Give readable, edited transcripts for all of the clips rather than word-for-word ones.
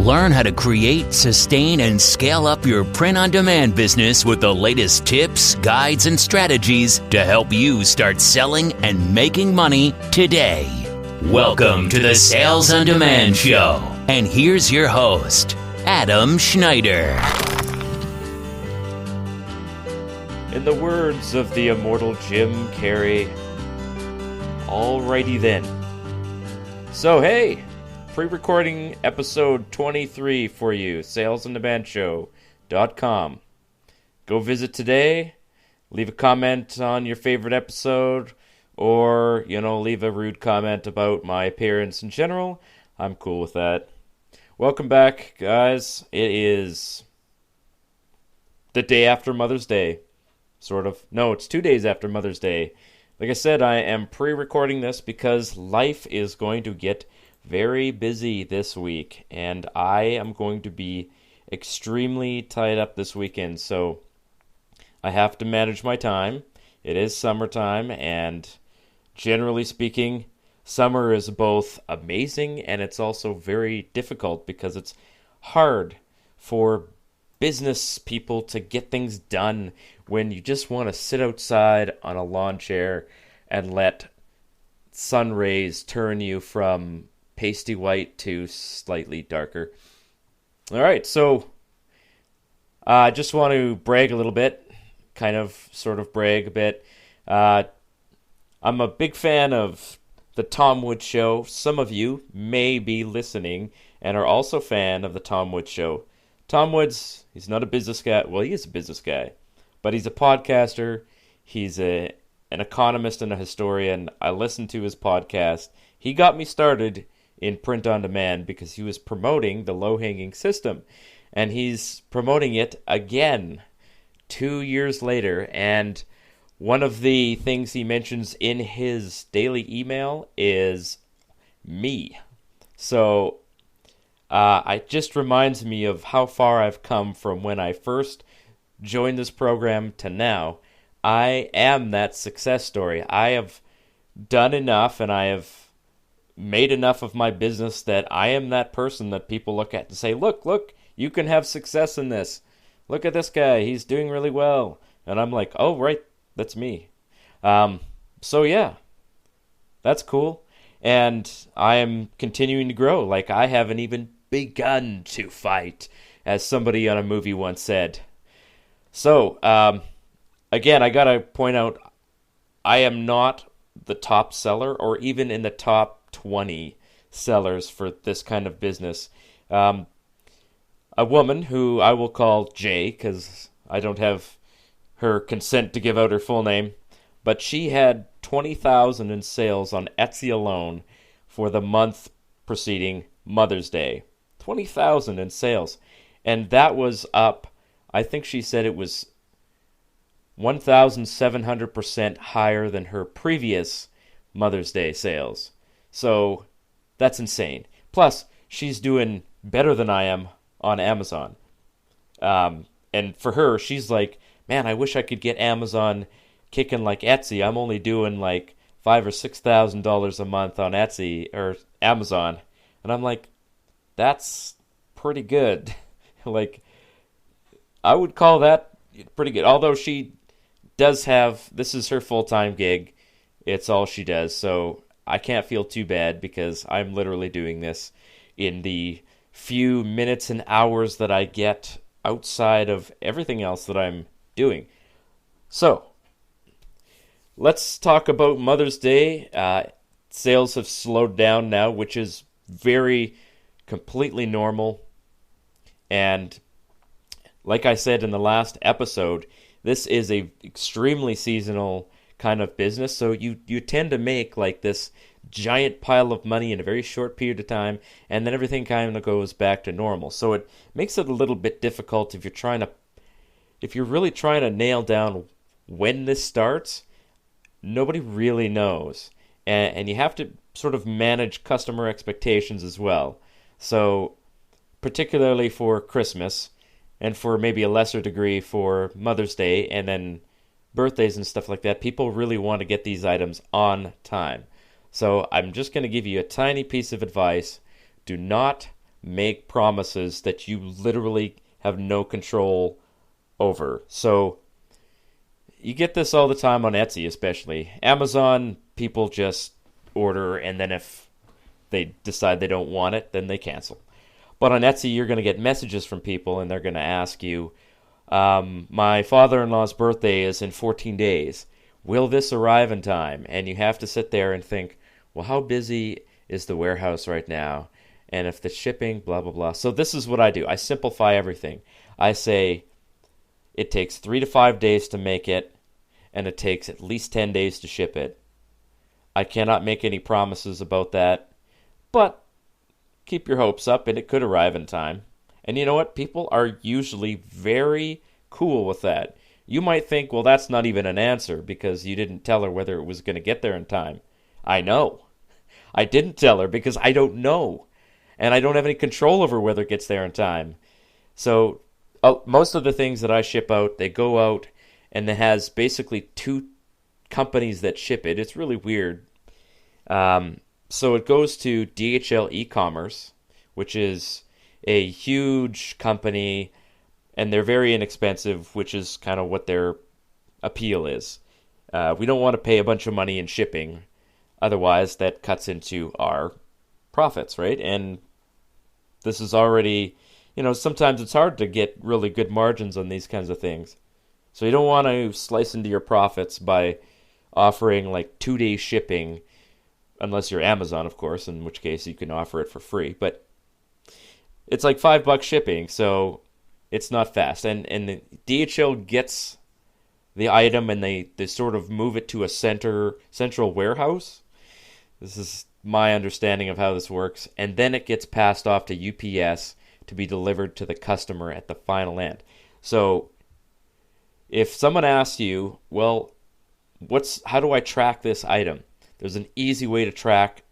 Learn how to create, sustain, and scale up your print-on-demand business with the latest tips, guides, and strategies to help you start selling and making money today. Welcome to the Sales on Demand Show. And here's your host, Adam Schneider. In the words of the immortal Jim Carrey, alrighty then. So hey, pre-recording episode 23 for you, salesondemandshow.com. Go visit today, leave a comment on your favorite episode, or, leave a rude comment about my appearance in general. I'm cool with that. Welcome back, guys. It is the day after Mother's Day. Sort of. No, it's 2 days after Mother's Day. Like I said, I am pre-recording this because life is going to get very busy this week, and I am going to be extremely tied up this weekend, so I have to manage my time. It is summertime, and generally speaking, summer is both amazing and it's also very difficult because it's hard for business people to get things done when you just want to sit outside on a lawn chair and let sun rays turn you from pasty white to slightly darker. All right, so I just want to brag a little bit, sort of brag a bit. I'm a big fan of the Tom Woods Show. Some of you may be listening and are also a fan of the Tom Woods Show. Tom Woods, he's not a business guy. Well, he is a business guy, but he's a podcaster. He's an economist and a historian. I listened to his podcast. He got me started in print on demand because he was promoting the low-hanging system, and he's promoting it again 2 years later. And one of the things he mentions in his daily email is me. So it just reminds me of how far I've come from when I first joined this program to now. I am that success story. I have done enough and I have made enough of my business that I am that person that people look at and say, look, you can have success in this. Look at this guy. He's doing really well. And I'm like, oh, right, that's me. So yeah, that's cool. And I am continuing to grow. Like, I haven't even begun to fight, as somebody on a movie once said. So, again, I gotta point out, I am not the top seller or even in the top 20 sellers for this kind of business. A woman who I will call Jay, because I don't have her consent to give out her full name, but she had $20,000 in sales on Etsy alone for the month preceding Mother's Day. $20,000 in sales. And that was up, I think she said it was 1,700% higher than her previous Mother's Day sales. So that's insane. Plus, she's doing better than I am on Amazon. And for her, she's like, man, I wish I could get Amazon kicking like Etsy. I'm only doing like $5,000 or $6,000 a month on Etsy or Amazon. And I'm like, that's pretty good. Like, I would call that pretty good. Although she does have, this is her full-time gig. It's all she does. So I can't feel too bad because I'm literally doing this in the few minutes and hours that I get outside of everything else that I'm doing. So, let's talk about Mother's Day. Sales have slowed down now, which is completely normal. And like I said in the last episode, this is a extremely seasonal kind of business. So you tend to make like this giant pile of money in a very short period of time, and then everything kind of goes back to normal. So it makes it a little bit difficult if you're really trying to nail down when this starts. Nobody really knows. And you have to sort of manage customer expectations as well. So particularly for Christmas, and for maybe a lesser degree for Mother's Day, and then birthdays and stuff like that, people really want to get these items on time. So I'm just going to give you a tiny piece of advice. Do not make promises that you literally have no control over. So you get this all the time on Etsy, especially. Amazon, people just order, and then if they decide they don't want it, then they cancel. But on Etsy, you're going to get messages from people, and they're going to ask you, my father-in-law's birthday is in 14 days. Will this arrive in time? And you have to sit there and think, well, how busy is the warehouse right now? And if the shipping, blah, blah, blah. So this is what I do. I simplify everything. I say it takes 3 to 5 days to make it, and it takes at least 10 days to ship it. I cannot make any promises about that, but keep your hopes up, and it could arrive in time. And you know what? People are usually very cool with that. You might think, well, that's not even an answer because you didn't tell her whether it was going to get there in time. I know. I didn't tell her because I don't know. And I don't have any control over whether it gets there in time. So most of the things that I ship out, they go out and it has basically 2 companies that ship it. It's really weird. So it goes to DHL e-commerce, which is a huge company, and they're very inexpensive, which is kind of what their appeal is. We don't want to pay a bunch of money in shipping. Otherwise, that cuts into our profits, right? And this is already, sometimes it's hard to get really good margins on these kinds of things. So you don't want to slice into your profits by offering like 2-day shipping, unless you're Amazon, of course, in which case you can offer it for free. But it's like $5 shipping, so it's not fast. And the DHL gets the item and they sort of move it to a central warehouse. This is my understanding of how this works. And then it gets passed off to UPS to be delivered to the customer at the final end. So if someone asks you, well, how do I track this item? There's an easy way to track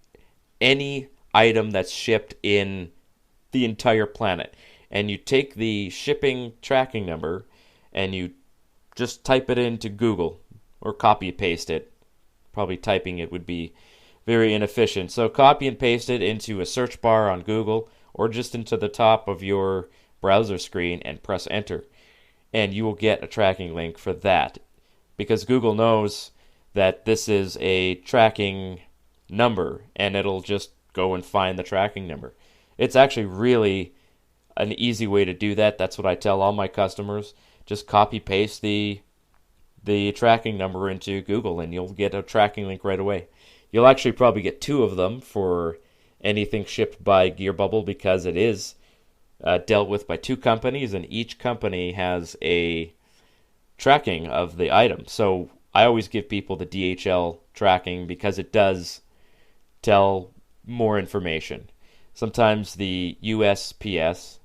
any item that's shipped in the entire planet. And you take the shipping tracking number and you just type it into Google or copy and paste it. Probably typing it would be very inefficient. So copy and paste it into a search bar on Google or just into the top of your browser screen and press enter. And you will get a tracking link for that. Because Google knows that this is a tracking number and it'll just go and find the tracking number. It's actually really an easy way to do that. That's what I tell all my customers. Just copy paste the tracking number into Google and you'll get a tracking link right away. You'll actually probably get 2 of them for anything shipped by Gearbubble because it is dealt with by 2 companies and each company has a tracking of the item. So I always give people the DHL tracking because it does tell more information. Sometimes the USPS,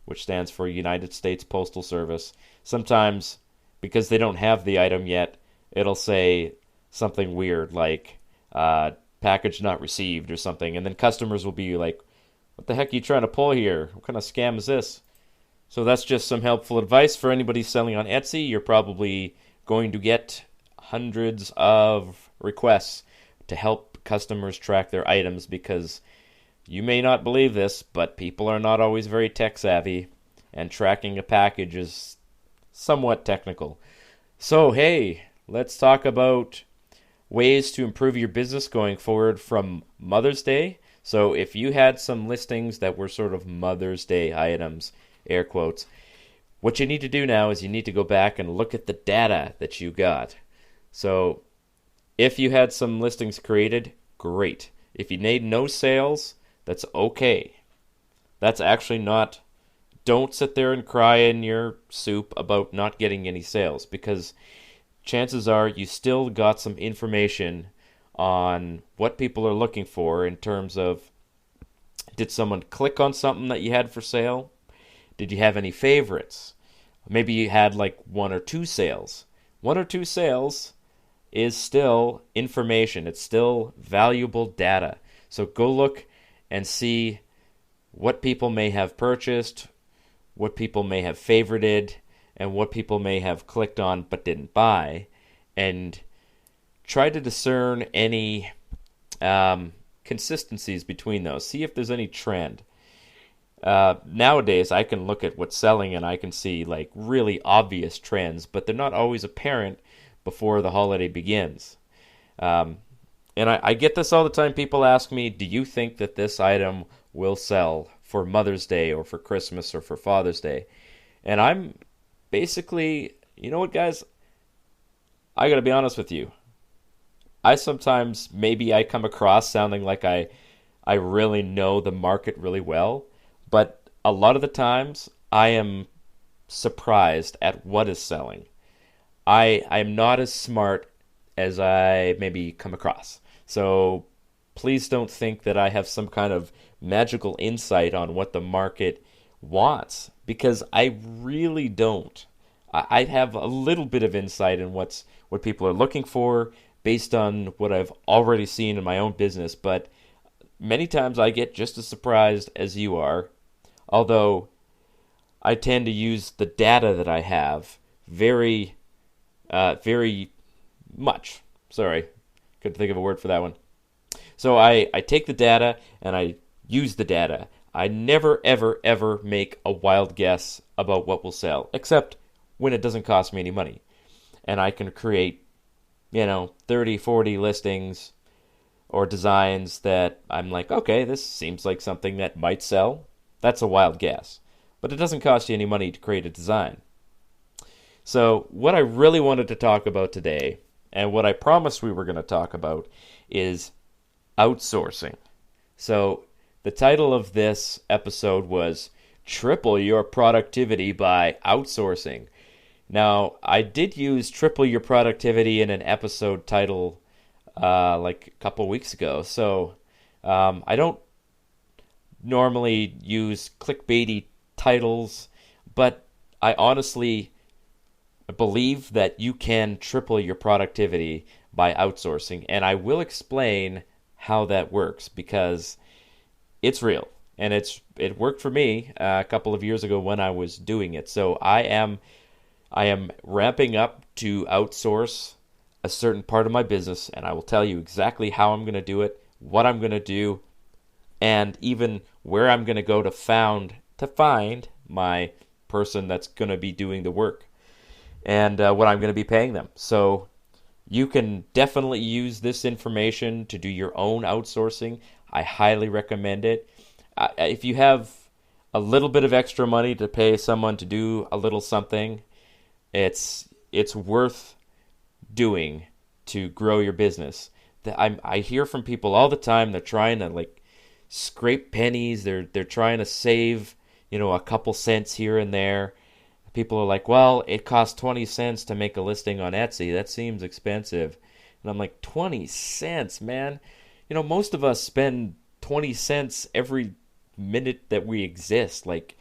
which stands for United States Postal Service, sometimes because they don't have the item yet, it'll say something weird like package not received or something. And then customers will be like, what the heck are you trying to pull here? What kind of scam is this? So that's just some helpful advice for anybody selling on Etsy. You're probably going to get hundreds of requests to help customers track their items because you may not believe this, but people are not always very tech savvy, and tracking a package is somewhat technical. So, hey, let's talk about ways to improve your business going forward from Mother's Day. So if you had some listings that were sort of Mother's Day items, air quotes, what you need to do now is you need to go back and look at the data that you got. So if you had some listings created, great. If you made no sales, that's okay. That's actually not, don't sit there and cry in your soup about not getting any sales because chances are you still got some information on what people are looking for in terms of, did someone click on something that you had for sale? Did you have any favorites? Maybe you had like 1 or 2 sales. 1 or 2 sales is still information. It's still valuable data. So go look and see what people may have purchased, what people may have favorited, and what people may have clicked on but didn't buy, and try to discern any consistencies between those. See if there's any trend. Nowadays, I can look at what's selling and I can see like really obvious trends, but they're not always apparent before the holiday begins. Um, and I get this all the time. People ask me, do you think that this item will sell for Mother's Day or for Christmas or for Father's Day? And I'm basically, you know what, guys? I got to be honest with you. I sometimes, maybe I come across sounding like I really know the market really well, but a lot of the times I am surprised at what is selling. I am not as smart as I maybe come across. So please don't think that I have some kind of magical insight on what the market wants, because I really don't. I have a little bit of insight in what people are looking for based on what I've already seen in my own business, but many times I get just as surprised as you are, although I tend to use the data that I have very much. Sorry, couldn't think of a word for that one. So I take the data and I use the data. I never, ever, ever make a wild guess about what will sell, except when it doesn't cost me any money. And I can create, 30, 40 listings or designs that I'm like, okay, this seems like something that might sell. That's a wild guess. But it doesn't cost you any money to create a design. So what I really wanted to talk about today, and what I promised we were going to talk about, is outsourcing. So the title of this episode was Triple Your Productivity by Outsourcing. Now, I did use Triple Your Productivity in an episode title like a couple weeks ago. So I don't normally use clickbaity titles, but I honestly believe that you can triple your productivity by outsourcing, and I will explain how that works because it's real and it worked for me a couple of years ago when I was doing it. So I am ramping up to outsource a certain part of my business, and I will tell you exactly how I'm going to do it, what I'm going to do, and even where I'm going to go to find my person that's going to be doing the work, and what I'm going to be paying them. So you can definitely use this information to do your own outsourcing. I highly recommend it. If you have a little bit of extra money to pay someone to do a little something, it's worth doing to grow your business. I hear from people all the time. They're trying to like scrape pennies. They're trying to save a couple cents here and there. People are like, well, it costs 20 cents to make a listing on Etsy. That seems expensive. And I'm like, 20 cents, man. Most of us spend 20 cents every minute that we exist. Like,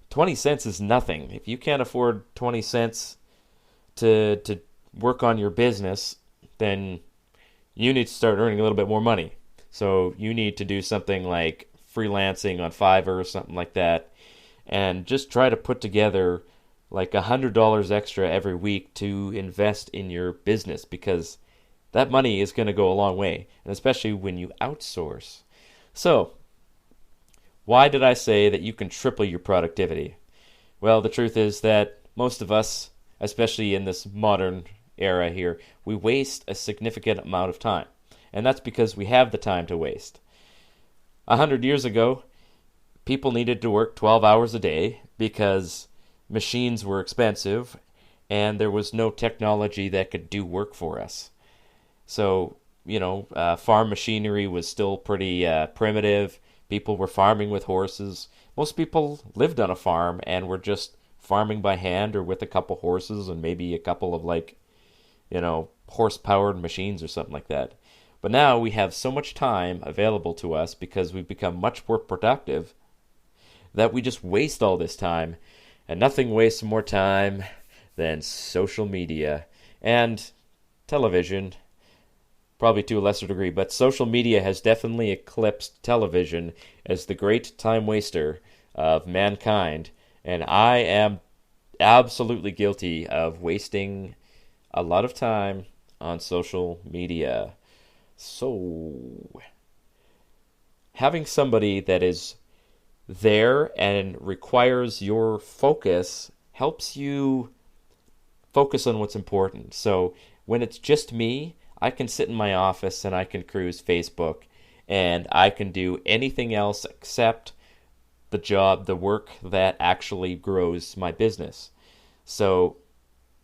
20 cents is nothing. If you can't afford 20 cents to work on your business, then you need to start earning a little bit more money. So you need to do something like freelancing on Fiverr or something like that, and just try to put together like $100 extra every week to invest in your business, because that money is going to go a long way, and especially when you outsource. So, why did I say that you can triple your productivity? Well, the truth is that most of us, especially in this modern era here, we waste a significant amount of time. And that's because we have the time to waste. 100 years ago, people needed to work 12 hours a day because machines were expensive and there was no technology that could do work for us. So, farm machinery was still pretty primitive. People were farming with horses. Most people lived on a farm and were just farming by hand or with a couple horses and maybe a couple of horse-powered machines or something like that. But now we have so much time available to us because we've become much more productive that we just waste all this time. And nothing wastes more time than social media and television, probably to a lesser degree. But social media has definitely eclipsed television as the great time waster of mankind. And I am absolutely guilty of wasting a lot of time on social media. So, having somebody that is there and requires your focus, helps you focus on what's important. So when it's just me, I can sit in my office and I can cruise Facebook and I can do anything else except the job, the work that actually grows my business. So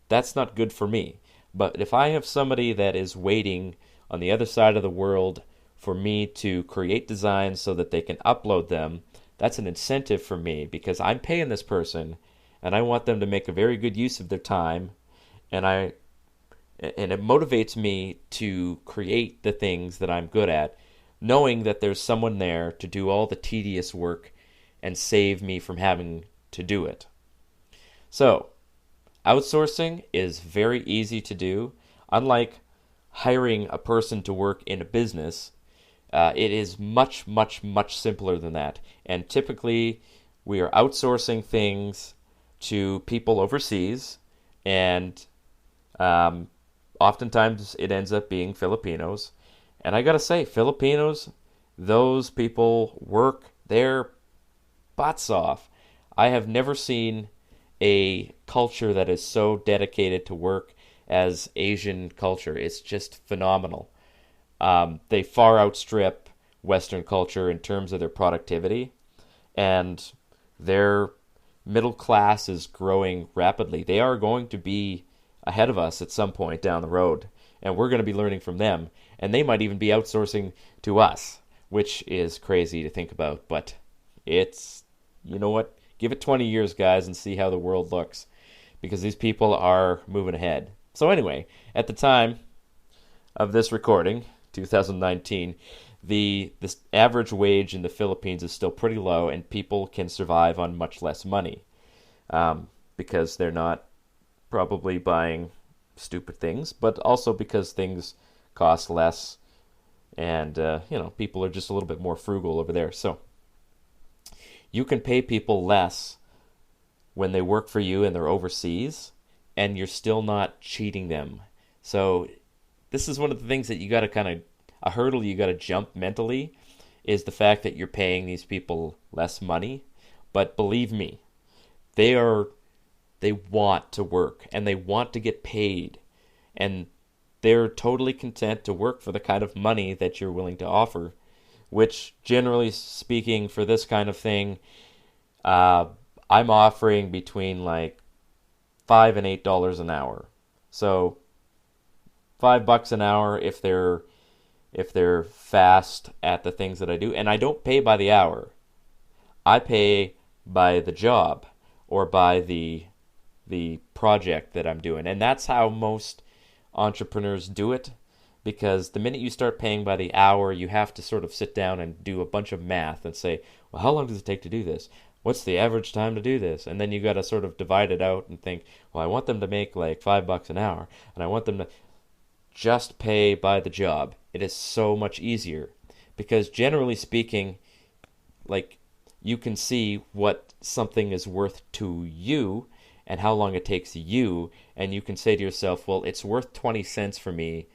that's not good for me. But if I have somebody that is waiting on the other side of the world for me to create designs so that they can upload them, that's an incentive for me because I'm paying this person and I want them to make a very good use of their time, and it motivates me to create the things that I'm good at, knowing that there's someone there to do all the tedious work and save me from having to do it. So, outsourcing is very easy to do. Unlike hiring a person to work in a business, it is much, much, much simpler than that. And typically, we are outsourcing things to people overseas, and oftentimes it ends up being Filipinos. And I gotta say, Filipinos, those people work their butts off. I have never seen a culture that is so dedicated to work as Asian culture. It's just phenomenal. They far outstrip Western culture in terms of their productivity, and their middle class is growing rapidly. They are going to be ahead of us at some point down the road, and we're going to be learning from them, and they might even be outsourcing to us, which is crazy to think about, but it's, you know what, give it 20 years, guys, and see how the world looks, because these people are moving ahead. So anyway, at the time of this recording, 2019, the average wage in the Philippines is still pretty low, and people can survive on much less money because they're not probably buying stupid things, but also because things cost less, and people are just a little bit more frugal over there. So you can pay people less when they work for you and they're overseas, and you're still not cheating them. So this is one of the things that you got to a hurdle you got to jump mentally, is the fact that you're paying these people less money. But believe me, they want to work and they want to get paid, and they're totally content to work for the kind of money that you're willing to offer, which generally speaking for this kind of thing, I'm offering between like $5 and $8 an hour. So $5 an hour if they're fast at the things that I do. And I don't pay by the hour. I pay by the job or by the project that I'm doing. And that's how most entrepreneurs do it, because the minute you start paying by the hour, you have to sort of sit down and do a bunch of math and say, well, how long does it take to do this? What's the average time to do this? And then you got to sort of divide it out and think, well, I want them to make like $5 an hour, and I want them to just pay by the job. It is so much easier because generally speaking, like, you can see what something is worth to you and how long it takes you, and you can say to yourself, well, it's worth 20 cents for me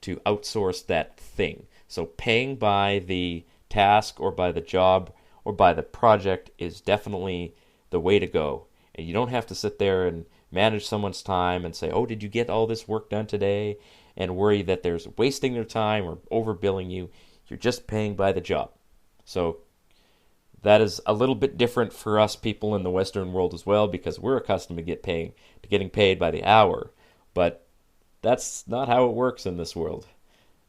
to outsource that thing. So paying by the task or by the job or by the project is definitely the way to go. And you don't have to sit there and manage someone's time and say, oh, did you get all this work done today? And worry that there's wasting their time or overbilling you. You're just paying by the job. So that is a little bit different for us people in the Western world as well, because we're accustomed to getting paid by the hour. But that's not how it works in this world.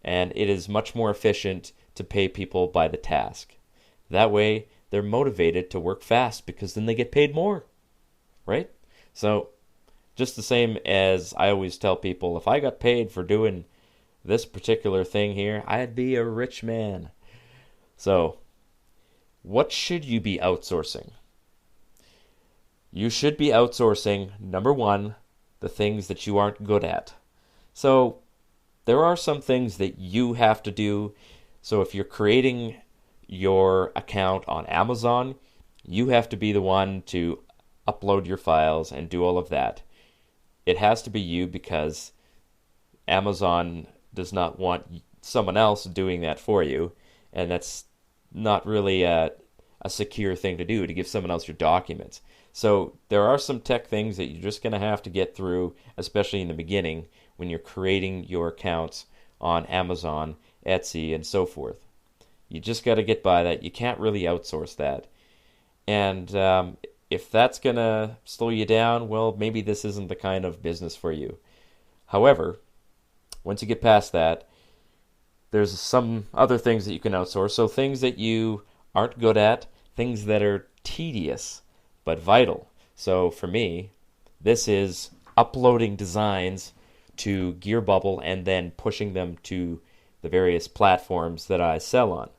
And it is much more efficient to pay people by the task. That way, they're motivated to work fast because then they get paid more, right? So just the same as I always tell people, if I got paid for doing this particular thing here, I'd be a rich man. So what should you be outsourcing? You should be outsourcing, number one, the things that you aren't good at. So there are some things that you have to do. So if you're creating your account on Amazon, you have to be the one to upload your files and do all of that. It has to be you because Amazon does not want someone else doing that for you, and that's not really a a secure thing to do, to give someone else your documents. So there are some tech things that you're just going to have to get through, especially in the beginning when you're creating your accounts on Amazon, Etsy, and so forth. You just got to get by that. You can't really outsource that. And if that's going to slow you down, well, maybe this isn't the kind of business for you. However, once you get past that, there's some other things that you can outsource. So things that you aren't good at, things that are tedious but vital. So for me, this is uploading designs to Gearbubble and then pushing them to the various platforms that I sell on.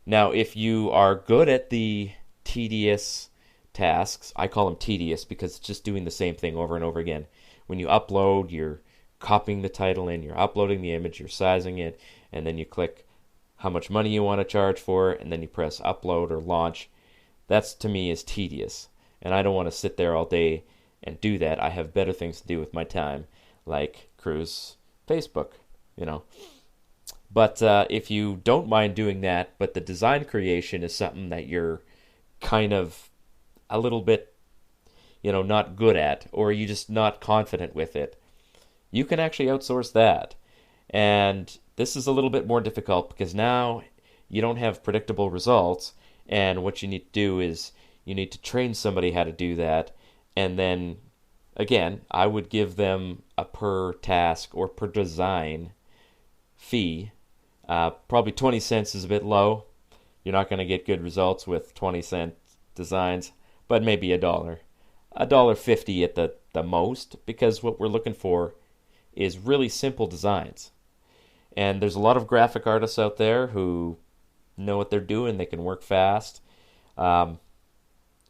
Now, if you are good at the tedious tasks, I call them tedious because it's just doing the same thing over and over again. When you upload, you're copying the title in, you're uploading the image, you're sizing it, and then you click how much money you want to charge for it, and then you press upload or launch. That's, to me, is tedious. And I don't want to sit there all day and do that. I have better things to do with my time, like cruise Facebook, But if you don't mind doing that, but the design creation is something that you're kind of a little bit, not good at, or you're just not confident with it, you can actually outsource that. And this is a little bit more difficult because now you don't have predictable results, and what you need to do is you need to train somebody how to do that. And then, again, I would give them a per task or per design fee. Probably 20 cents is a bit low. You're not going to get good results with 20-cent designs, but maybe $1.50 at the most, because what we're looking for is really simple designs. And there's a lot of graphic artists out there who know what they're doing. They can work fast.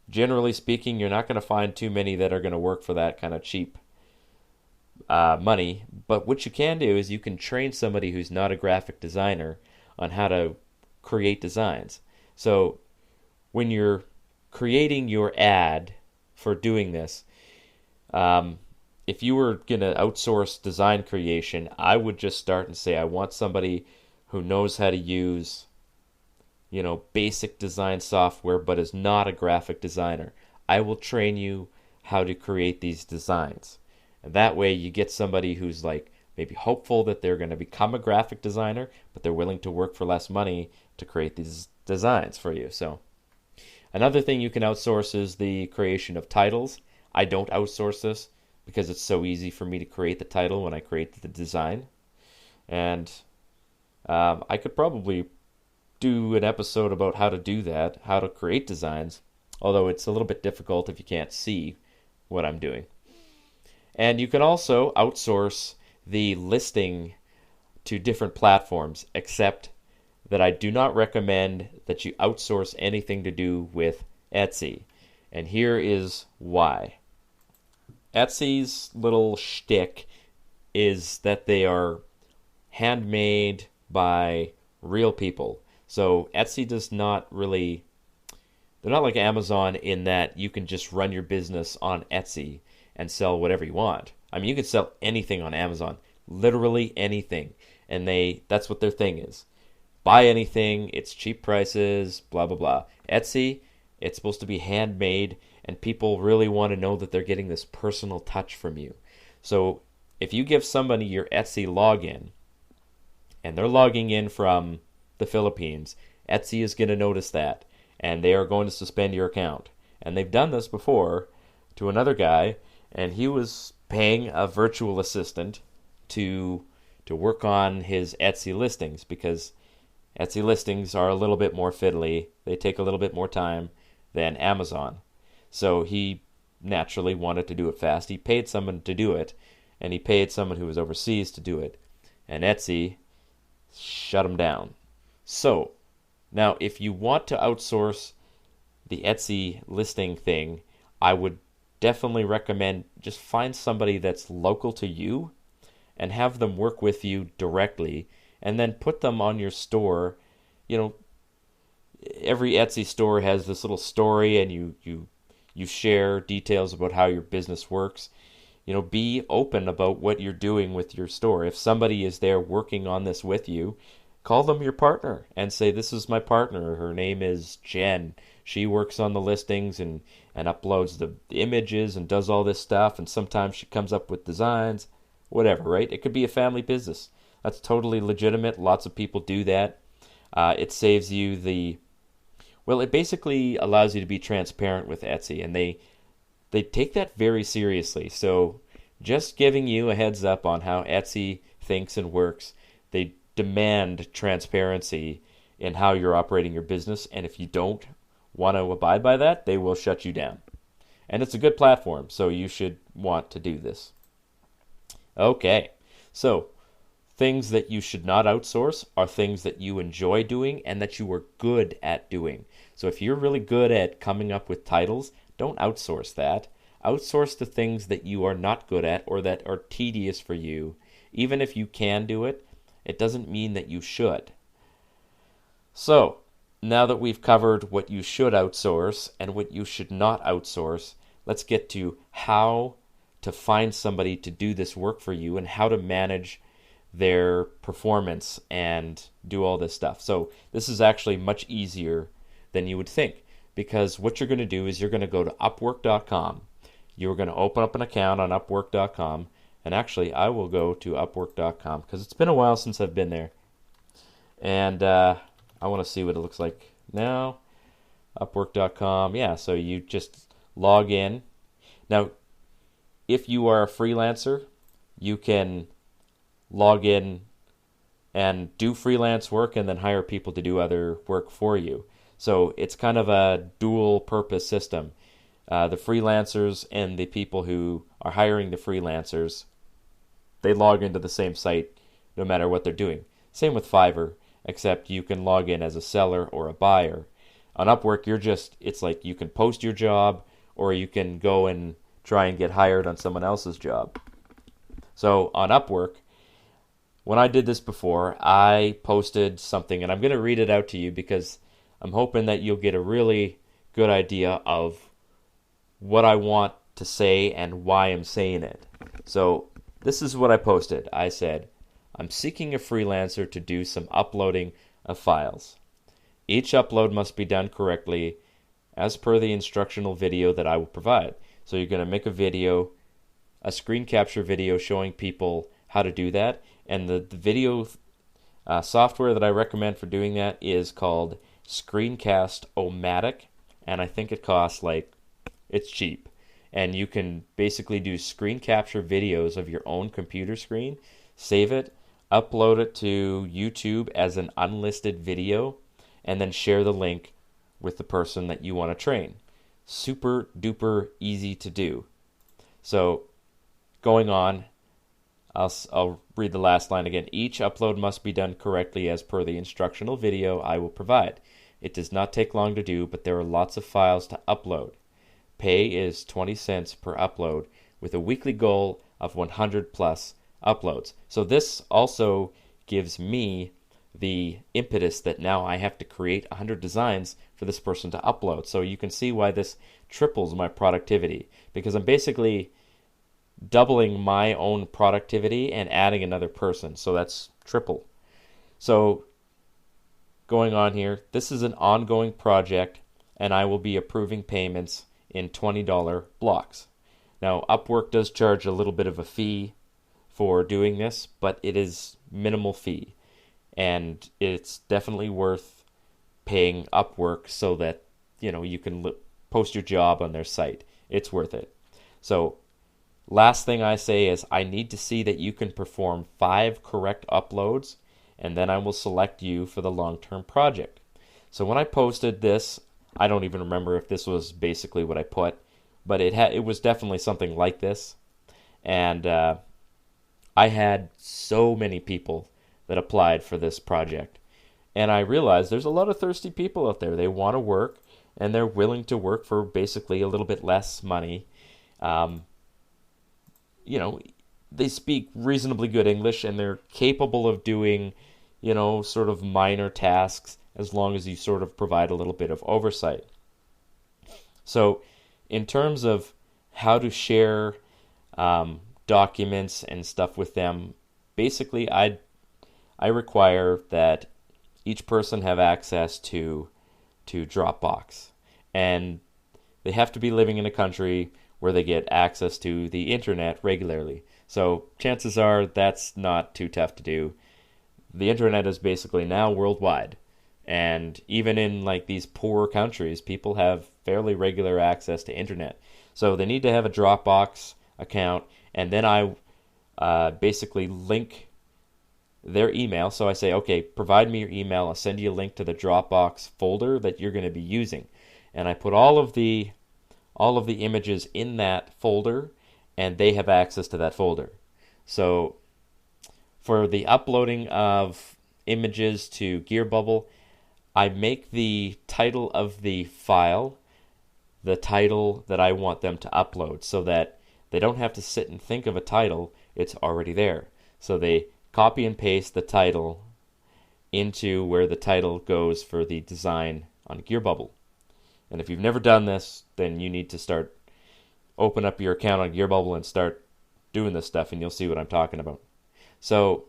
Generally speaking, you're not going to find too many that are going to work for that kind of cheap money. But what you can do is you can train somebody who's not a graphic designer on how to create designs. So when you're creating your ad for doing this, if you were going to outsource design creation, I would just start and say, I want somebody who knows how to use, basic design software, but is not a graphic designer. I will train you how to create these designs. And that way you get somebody who's maybe hopeful that they're going to become a graphic designer, but they're willing to work for less money to create these designs for you. So another thing you can outsource is the creation of titles. I don't outsource this because it's so easy for me to create the title when I create the design. And I could probably do an episode about how to do that, how to create designs, although it's a little bit difficult if you can't see what I'm doing. And you can also outsource the listing to different platforms, except that I do not recommend that you outsource anything to do with Etsy. And here is why. Etsy's little shtick is that they are handmade by real people. So Etsy does not really, they're not like Amazon in that you can just run your business on Etsy and sell whatever you want. I mean, you can sell anything on Amazon, literally anything. And that's what their thing is. Buy anything, it's cheap prices, blah, blah, blah. Etsy, it's supposed to be handmade, and people really want to know that they're getting this personal touch from you. So if you give somebody your Etsy login, and they're logging in from the Philippines, Etsy is going to notice that, and they are going to suspend your account. And they've done this before to another guy, and he was paying a virtual assistant to work on his Etsy listings, because Etsy listings are a little bit more fiddly. They take a little bit more time than Amazon. So he naturally wanted to do it fast. He paid someone to do it, and he paid someone who was overseas to do it. And Etsy shut him down. So, now if you want to outsource the Etsy listing thing, I would definitely recommend just find somebody that's local to you and have them work with you directly, and then put them on your store. Every Etsy store has this little story, and you share details about how your business works. Be open about what you're doing with your store. If somebody is there working on this with you, call them your partner and say, this is my partner. Her name is Jen. She works on the listings and uploads the images and does all this stuff. And sometimes she comes up with designs, whatever, right? It could be a family business. That's totally legitimate. Lots of people do that. It saves you it basically allows you to be transparent with Etsy, and they take that very seriously. So just giving you a heads up on how Etsy thinks and works, they demand transparency in how you're operating your business, and if you don't want to abide by that, they will shut you down. And it's a good platform, so you should want to do this. Okay, so things that you should not outsource are things that you enjoy doing and that you are good at doing. So if you're really good at coming up with titles, don't outsource that. Outsource the things that you are not good at or that are tedious for you. Even if you can do it, it doesn't mean that you should. So, now that we've covered what you should outsource and what you should not outsource, let's get to how to find somebody to do this work for you and how to manage their performance and do all this stuff. So this is actually much easier than you would think, because what you're going to do is you're going to go to Upwork.com. You're going to open up an account on Upwork.com, and actually I will go to Upwork.com because it's been a while since I've been there, and I want to see what it looks like now. Upwork.com, yeah, so you just log in. Now, if you are a freelancer, you can log in and do freelance work and then hire people to do other work for you. So it's kind of a dual purpose system. The freelancers and the people who are hiring the freelancers, they log into the same site no matter what they're doing. Same with Fiverr, except you can log in as a seller or a buyer. On Upwork, it's like you can post your job or you can go and try and get hired on someone else's job. So on Upwork, when I did this before, I posted something, and I'm going to read it out to you because I'm hoping that you'll get a really good idea of what I want to say and why I'm saying it. So this is what I posted. I said, I'm seeking a freelancer to do some uploading of files. Each upload must be done correctly as per the instructional video that I will provide. So you're going to make a video, a screen capture video showing people how to do that. And the video software that I recommend for doing that is called Screencast-O-Matic. And I think it costs it's cheap. And you can basically do screen capture videos of your own computer screen, save it, upload it to YouTube as an unlisted video, and then share the link with the person that you want to train. Super duper easy to do. So going on, I'll read the last line again. Each upload must be done correctly as per the instructional video I will provide. It does not take long to do, but there are lots of files to upload. Pay is 20 cents per upload with a weekly goal of 100 plus uploads. So this also gives me the impetus that now I have to create 100 designs for this person to upload. So you can see why this triples my productivity, because I'm basically doubling my own productivity and adding another person. So that's triple. So going on here, this is an ongoing project, and I will be approving payments in $20 blocks. Now, Upwork does charge a little bit of a fee for doing this, but it is minimal fee. And it's definitely worth paying Upwork so that, you can post your job on their site. It's worth it. So last thing I say is I need to see that you can perform 5 correct uploads, and then I will select you for the long-term project. So when I posted this, I don't even remember if this was basically what I put, but it was definitely something like this. And I had so many people that applied for this project. And I realized there's a lot of thirsty people out there. They want to work, and they're willing to work for basically a little bit less money. They speak reasonably good English, and they're capable of doing, sort of minor tasks as long as you sort of provide a little bit of oversight. So in terms of how to share documents and stuff with them, basically I require that each person have access to Dropbox, and they have to be living in a country where they get access to the internet regularly. So chances are that's not too tough to do. The internet is basically now worldwide. And even in like these poor countries, people have fairly regular access to internet. So they need to have a Dropbox account, and then I basically link their email. So I say, okay, provide me your email. I'll send you a link to the Dropbox folder that you're going to be using, and I put all of the images in that folder, and they have access to that folder. So for the uploading of images to GearBubble, I make the title of the file the title that I want them to upload, so that they don't have to sit and think of a title. It's already there. So they copy and paste the title into where the title goes for the design on GearBubble. And if you've never done this, then you need to open up your account on GearBubble and start doing this stuff, and you'll see what I'm talking about. So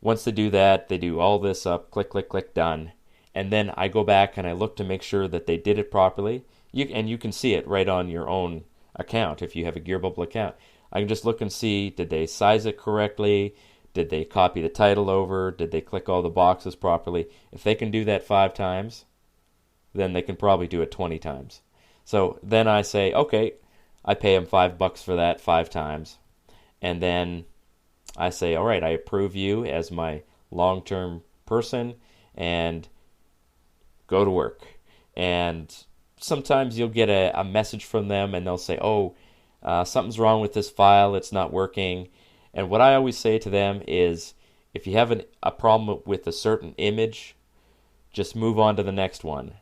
once they do that, they do all this up, click, click, click, done. And then I go back and I look to make sure that they did it properly. You can see it right on your own account if you have a GearBubble account. I can just look and see, did they size it correctly? Did they copy the title over? Did they click all the boxes properly? If they can do that 5 times, then they can probably do it 20 times. So then I say, okay, I pay them $5 for that 5 times. And then I say, all right, I approve you as my long-term person, and go to work. And sometimes you'll get a message from them, and they'll say, oh, something's wrong with this file, it's not working. And what I always say to them is, if you have a problem with a certain image, just move on to the next one,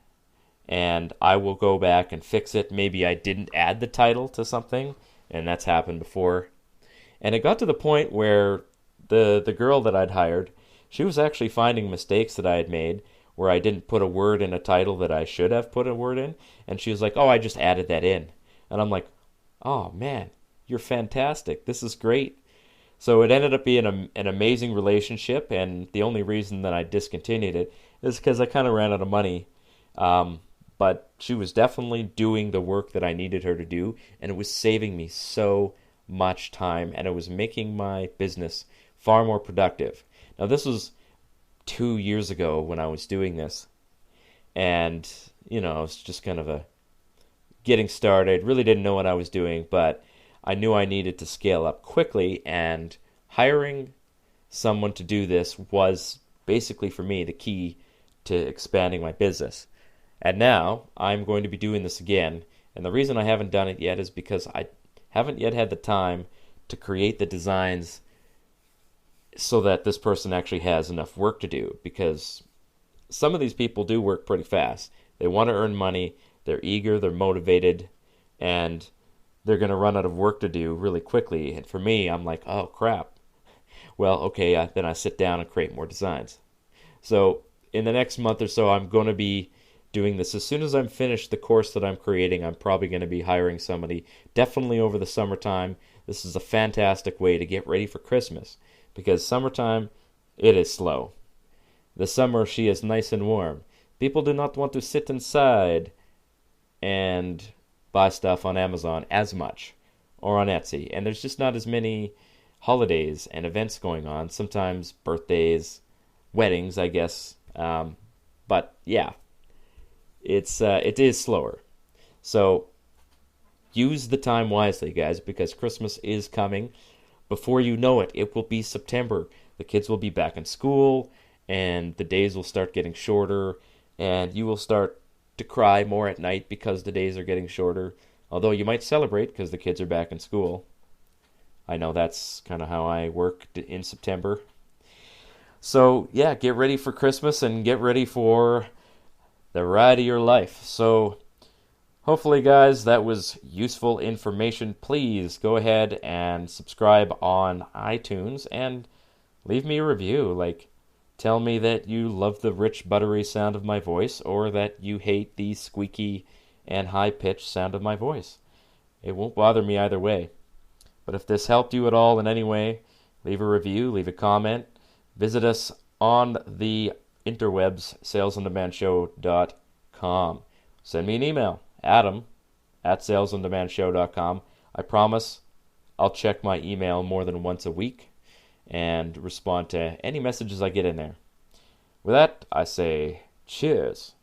and I will go back and fix it. Maybe I didn't add the title to something, and that's happened before. And it got to the point where the girl that I'd hired, she was actually finding mistakes that I had made where I didn't put a word in a title that I should have put a word in. And she was like, oh, I just added that in. And I'm like, oh, man, you're fantastic. This is great. So it ended up being an amazing relationship, and the only reason that I discontinued it is because I kind of ran out of money. But she was definitely doing the work that I needed her to do, and it was saving me so much time, and it was making my business far more productive. Now, this was 2 years ago when I was doing this, and, it was just kind of getting started. Really didn't know what I was doing, but I knew I needed to scale up quickly, and hiring someone to do this was basically, for me, the key to expanding my business. And now I'm going to be doing this again, and the reason I haven't done it yet is because I haven't yet had the time to create the designs so that this person actually has enough work to do, because some of these people do work pretty fast. They want to earn money, they're eager, they're motivated, and they're going to run out of work to do really quickly. And for me, I'm like, oh, crap. Well, okay, then I sit down and create more designs. So in the next month or so, I'm going to be doing this. As soon as I'm finished the course that I'm creating, I'm probably going to be hiring somebody, definitely over the summertime. This is a fantastic way to get ready for Christmas, because summertime, it is slow. The summer, she is nice and warm. People do not want to sit inside and buy stuff on Amazon as much, or on Etsy, and there's just not as many holidays and events going on. Sometimes birthdays, weddings, I guess, but yeah, it is slower. So use the time wisely, guys, because Christmas is coming. Before you know it, it will be September. The kids will be back in school, and the days will start getting shorter, and you will start to cry more at night because the days are getting shorter. Although you might celebrate because the kids are back in school. I know that's kind of how I work in September. So yeah, get ready for Christmas and get ready for the ride of your life. So hopefully, guys, that was useful information. Please go ahead and subscribe on iTunes and leave me a review. Tell me that you love the rich, buttery sound of my voice, or that you hate the squeaky and high-pitched sound of my voice. It won't bother me either way. But if this helped you at all in any way, leave a review, leave a comment. Visit us on the interwebs, salesondemandshow.com. Send me an email, adam@salesondemandshow.com. I promise I'll check my email more than once a week and respond to any messages I get in there. With that, I say cheers.